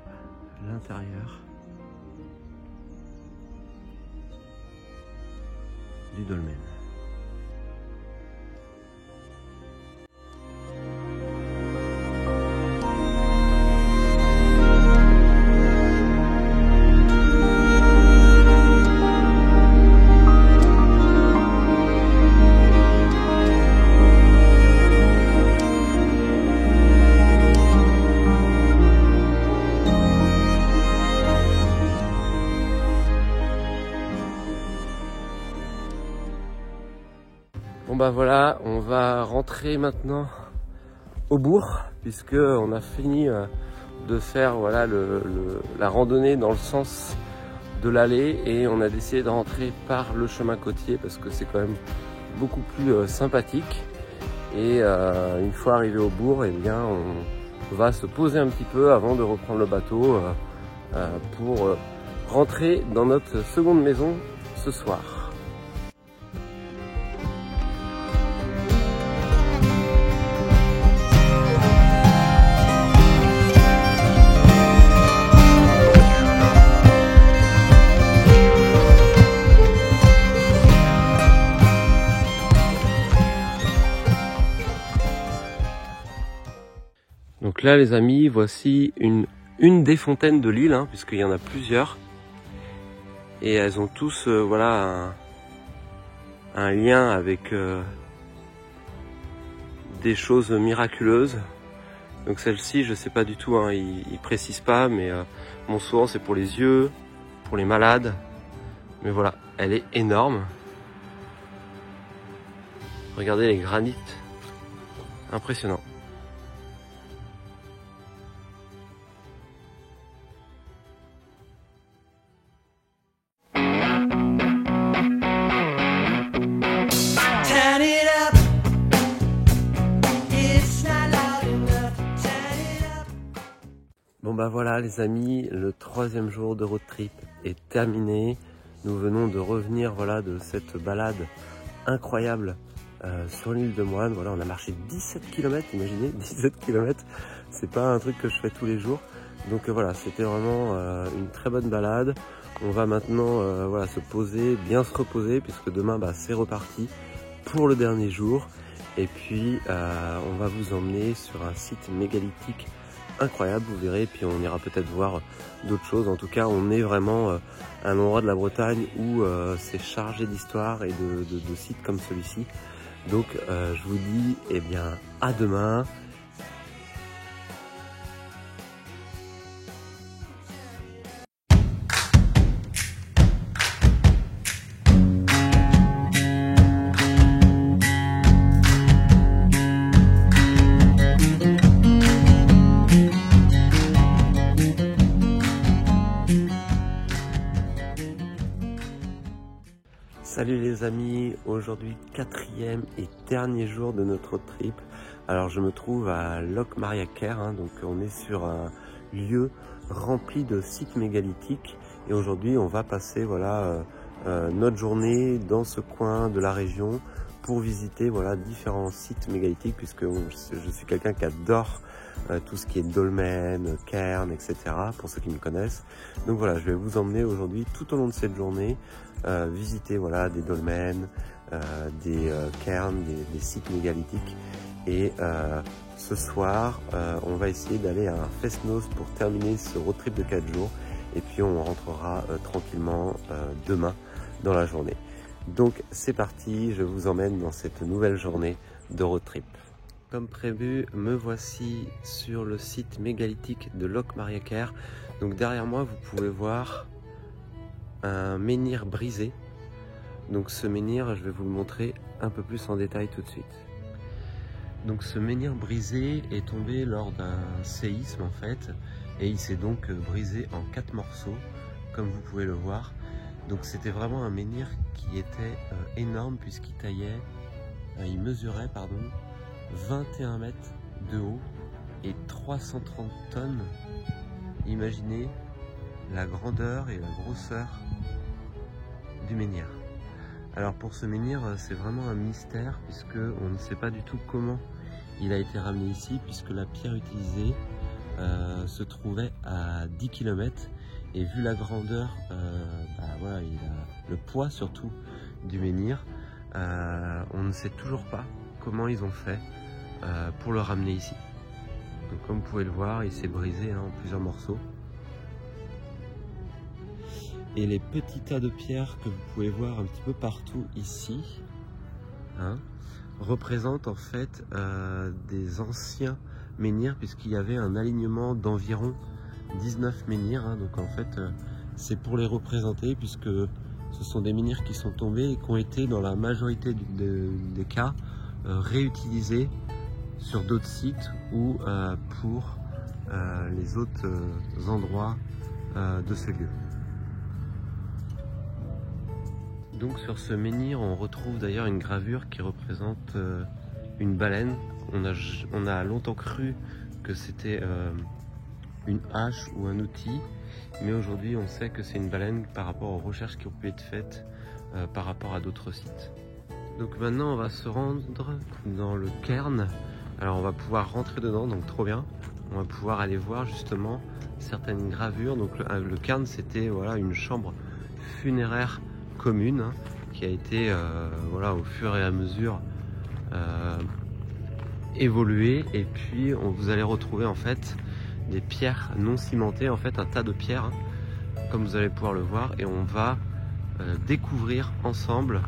l'intérieur du dolmen. Bon voilà, on va rentrer maintenant au bourg puisque on a fini de faire la randonnée dans le sens de l'allée et on a décidé de rentrer par le chemin côtier parce que c'est quand même beaucoup plus sympathique. Et une fois arrivé au bourg, eh bien on va se poser un petit peu avant de reprendre le bateau pour rentrer dans notre seconde maison ce soir. Donc là les amis, voici une des fontaines de l'île, puisqu'il y en a plusieurs. Et elles ont tous un lien avec des choses miraculeuses. Donc celle-ci, je sais pas du tout, il précise pas, mais bon, souvent c'est pour les yeux, pour les malades. Mais voilà, elle est énorme. Regardez les granites, impressionnant. Bon voilà les amis, le 3e jour de road trip est terminé. Nous venons de revenir de cette balade incroyable sur l'île de Moine. Voilà, on a marché 17 km, imaginez, 17 km, c'est pas un truc que je fais tous les jours. Donc voilà, c'était vraiment une très bonne balade. On va maintenant voilà, se poser, bien se reposer, puisque demain c'est reparti pour le dernier jour. Et puis on va vous emmener sur un site mégalithique incroyable, vous verrez. Puis on ira peut-être voir d'autres choses. En tout cas, on est vraiment à un endroit de la Bretagne où c'est chargé d'histoire et de sites comme celui-ci. Donc je vous dis eh bien à demain. Salut les amis, aujourd'hui 4e et dernier jour de notre trip. Alors je me trouve à Locmaria-Cair, donc on est sur un lieu rempli de sites mégalithiques. Et aujourd'hui on va passer voilà, notre journée dans ce coin de la région pour visiter voilà, différents sites mégalithiques, puisque je suis quelqu'un qui adore tout ce qui est dolmen, cairn, etc. pour ceux qui me connaissent. Donc voilà, je vais vous emmener aujourd'hui tout au long de cette journée visiter voilà, des dolmens, des cairns, des sites mégalithiques. Et ce soir, on va essayer d'aller à un fest-noz pour terminer ce road trip de 4 jours. Et puis on rentrera tranquillement demain dans la journée. Donc c'est parti, je vous emmène dans cette nouvelle journée de road trip. Comme prévu, me voici sur le site mégalithique de Locmaria-Cair. Donc derrière moi, vous pouvez voir un menhir brisé. Donc ce menhir, je vais vous le montrer un peu plus en détail tout de suite. Donc ce menhir brisé est tombé lors d'un séisme en fait, et il s'est donc brisé en 4 morceaux, comme vous pouvez le voir. Donc c'était vraiment un menhir qui était énorme, puisqu'il il mesurait 21 mètres de haut et 330 tonnes. Imaginez la grandeur et la grosseur du menhir. Alors pour ce menhir, c'est vraiment un mystère, puisque on ne sait pas du tout comment il a été ramené ici, puisque la pierre utilisée se trouvait à 10 km. Et vu la grandeur, voilà, le poids surtout du menhir, on ne sait toujours pas comment ils ont fait pour le ramener ici. Donc comme vous pouvez le voir, il s'est brisé en plusieurs morceaux. Et les petits tas de pierres que vous pouvez voir un petit peu partout ici représentent en fait des anciens menhirs, puisqu'il y avait un alignement d'environ 19 menhirs. Donc en fait c'est pour les représenter, puisque ce sont des menhirs qui sont tombés et qui ont été dans la majorité des cas réutilisés sur d'autres sites ou pour les autres endroits de ce lieu. Donc sur ce menhir, on retrouve d'ailleurs une gravure qui représente une baleine. On a longtemps cru que c'était une hache ou un outil, mais aujourd'hui on sait que c'est une baleine par rapport aux recherches qui ont pu être faites par rapport à d'autres sites. Donc maintenant on va se rendre dans le cairn. Alors on va pouvoir rentrer dedans, donc trop bien. On va pouvoir aller voir justement certaines gravures. Donc le cairn, c'était voilà, une chambre funéraire commune qui a été voilà, au fur et à mesure évoluée. Et puis vous allez retrouver en fait des pierres non cimentées, en fait un tas de pierres comme vous allez pouvoir le voir, et on va découvrir ensemble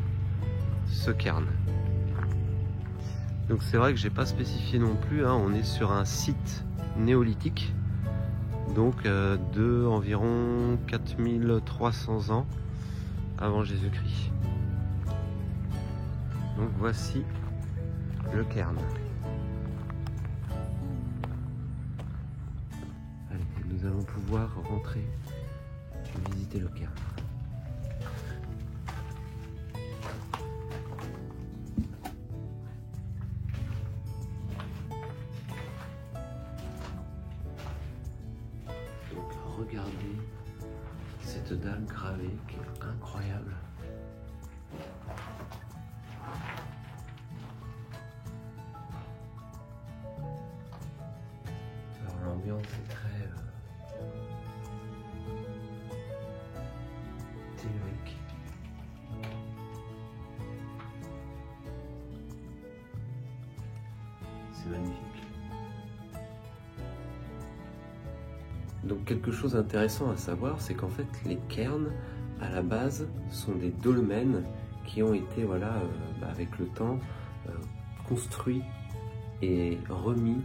ce cairn. Donc c'est vrai que j'ai pas spécifié non plus, on est sur un site néolithique, donc de environ 4300 ans avant Jésus-Christ. Donc voici le cairn. Allez, nous allons pouvoir rentrer et visiter le cairn. Donc regardez cette dalle gravée qui est incroyable. l'ambiance est très tellurique. C'est magnifique. Donc quelque chose d'intéressant à savoir, c'est qu'en fait les cairns à la base sont des dolmens qui ont été avec le temps construits et remis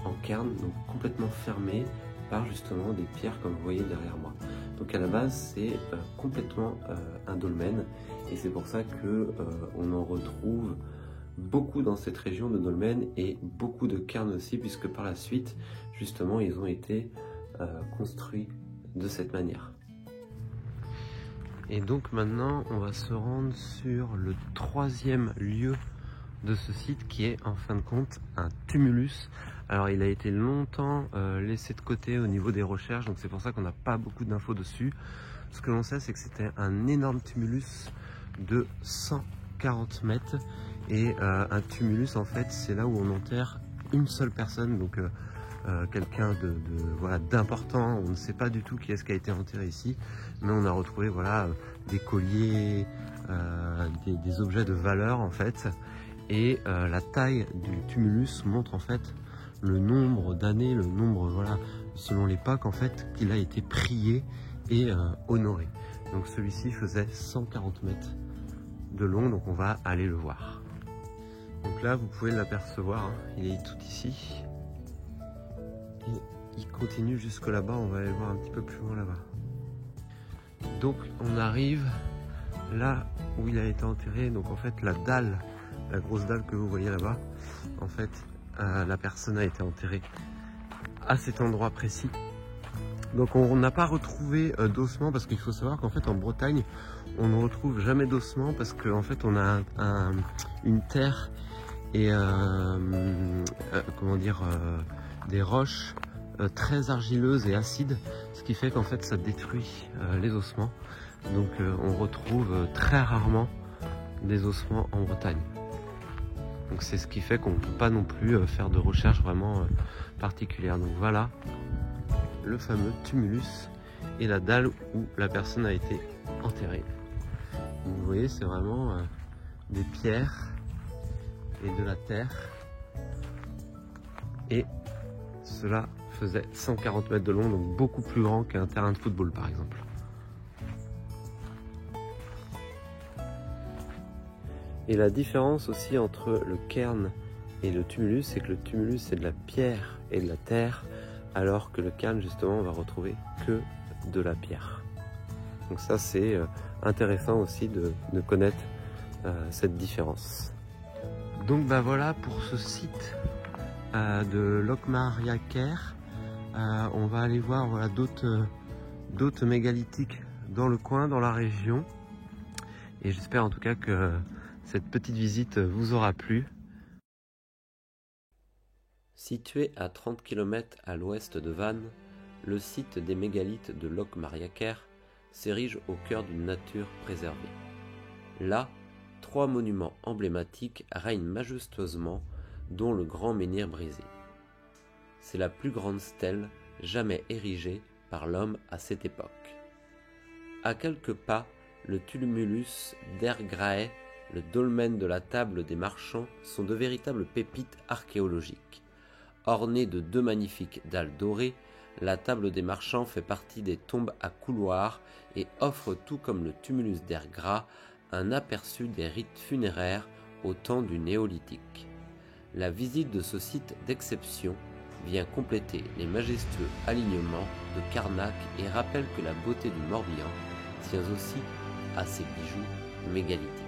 en cairn, donc complètement fermés par justement des pierres comme vous voyez derrière moi. Donc à la base c'est complètement un dolmen et c'est pour ça que on en retrouve beaucoup dans cette région de dolmen et beaucoup de cairns aussi, puisque par la suite justement ils ont été construits de cette manière. Et donc maintenant on va se rendre sur le troisième lieu de ce site qui est en fin de compte un tumulus. Alors il a été longtemps laissé de côté au niveau des recherches, donc c'est pour ça qu'on n'a pas beaucoup d'infos dessus. Ce que l'on sait c'est que c'était un énorme tumulus de 140 mètres et un tumulus en fait c'est là où on enterre une seule personne, donc quelqu'un d'important. On ne sait pas du tout qui est-ce qui a été enterré ici, mais on a retrouvé des colliers, des objets de valeur en fait, et la taille du tumulus montre en fait le nombre d'années, le nombre selon l'époque en fait qu'il a été prié et honoré. Donc celui-ci faisait 140 mètres de long, donc on va aller le voir. Donc là vous pouvez l'apercevoir, hein, il est tout ici. Et il continue jusque là-bas, on va aller voir un petit peu plus loin là-bas. Donc on arrive là où il a été enterré, donc en fait la dalle, la grosse dalle que vous voyez là-bas, en fait la personne a été enterrée à cet endroit précis. Donc on n'a pas retrouvé d'ossements, parce qu'il faut savoir qu'en fait en Bretagne on ne retrouve jamais d'ossements parce qu'en fait on a une terre et des roches très argileuses et acides, ce qui fait qu'en fait ça détruit les ossements. Donc on retrouve très rarement des ossements en Bretagne. Donc c'est ce qui fait qu'on ne peut pas non plus faire de recherche vraiment particulière. Donc voilà le fameux tumulus et la dalle où la personne a été enterrée. Donc, vous voyez, c'est vraiment des pierres et de la terre, et cela faisait 140 mètres de long, donc beaucoup plus grand qu'un terrain de football par exemple. Et la différence aussi entre le cairn et le tumulus, c'est que le tumulus c'est de la pierre et de la terre, alors que le cairn justement on va retrouver que de la pierre. Donc ça c'est intéressant aussi de connaître cette différence. Donc voilà pour ce site de Locmaria-Caire. On va aller voir d'autres mégalithiques dans le coin, dans la région, et j'espère en tout cas que cette petite visite vous aura plu. Situé à 30 km à l'ouest de Vannes, le site des mégalithes de Locmaria-Caire s'érige au cœur d'une nature préservée. Là, 3 monuments emblématiques règnent majestueusement, dont le grand menhir brisé. C'est la plus grande stèle jamais érigée par l'homme à cette époque. À quelques pas, le tumulus d'Ergrae, le dolmen de la table des marchands sont de véritables pépites archéologiques. Ornée de 2 magnifiques dalles dorées, la table des marchands fait partie des tombes à couloirs et offre, tout comme le tumulus d'Ergra, un aperçu des rites funéraires au temps du néolithique. La visite de ce site d'exception vient compléter les majestueux alignements de Carnac et rappelle que la beauté du Morbihan tient aussi à ses bijoux mégalithiques.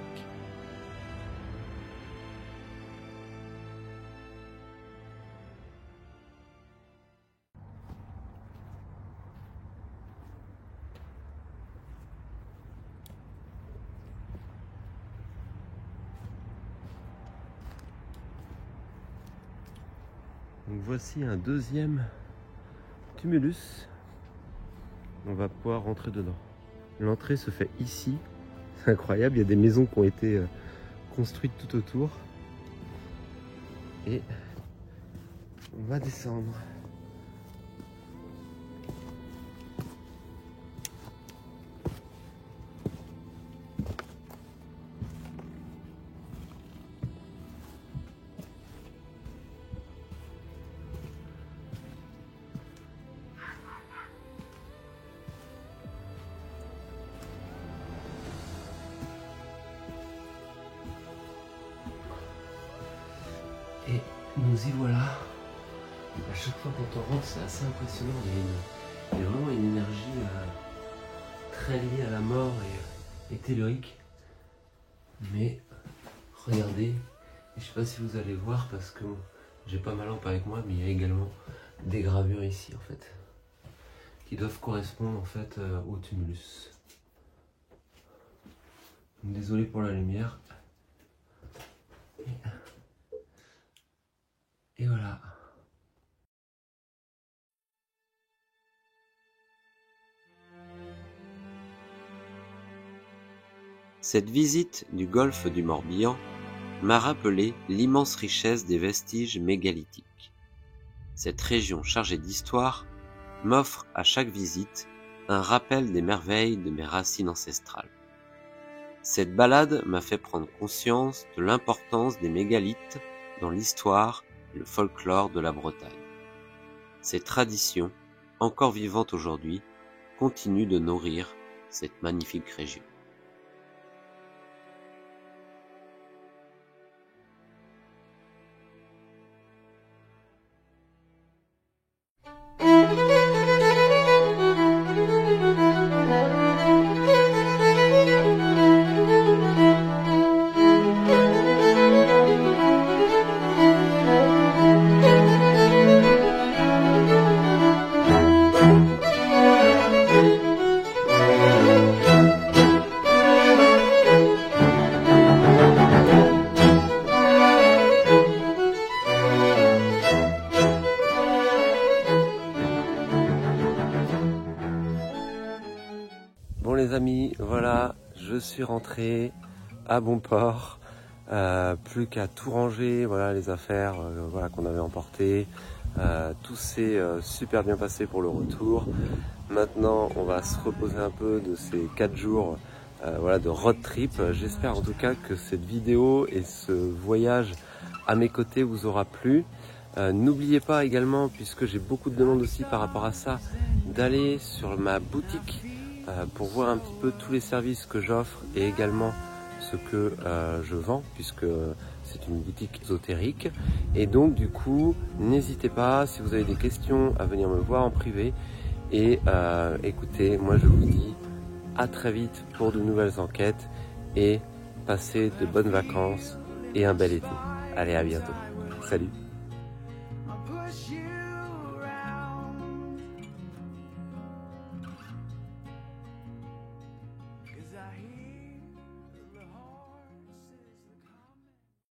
Donc voici un deuxième tumulus. On va pouvoir rentrer dedans. L'entrée se fait ici. C'est incroyable, il y a des maisons qui ont été construites tout autour. Et on va descendre. Nous y voilà. Et à chaque fois quand on rentre, c'est assez impressionnant. Il y a vraiment une énergie très liée à la mort et tellurique. Mais regardez, je sais pas si vous allez voir parce que j'ai pas ma lampe avec moi, mais il y a également des gravures ici en fait, qui doivent correspondre en fait au tumulus. Donc, désolé pour la lumière. Et voilà. Cette visite du golfe du Morbihan m'a rappelé l'immense richesse des vestiges mégalithiques. Cette région chargée d'histoire m'offre à chaque visite un rappel des merveilles de mes racines ancestrales. Cette balade m'a fait prendre conscience de l'importance des mégalithes dans l'histoire et le folklore de la Bretagne. Ces traditions, encore vivantes aujourd'hui, continuent de nourrir cette magnifique région. Bon les amis, voilà, je suis rentré à bon port, plus qu'à tout ranger, voilà les affaires voilà, qu'on avait emportées, tout s'est super bien passé pour le retour. Maintenant on va se reposer un peu de ces 4 jours voilà, de road trip. J'espère en tout cas que cette vidéo et ce voyage à mes côtés vous aura plu. N'oubliez pas également, puisque j'ai beaucoup de demandes aussi par rapport à ça, d'aller sur ma boutique pour voir un petit peu tous les services que j'offre et également ce que je vends, puisque c'est une boutique ésotérique. Et donc du coup, n'hésitez pas, si vous avez des questions, à venir me voir en privé. Et écoutez, moi je vous dis à très vite pour de nouvelles enquêtes et passez de bonnes vacances et un bel été. Allez, à bientôt. Salut!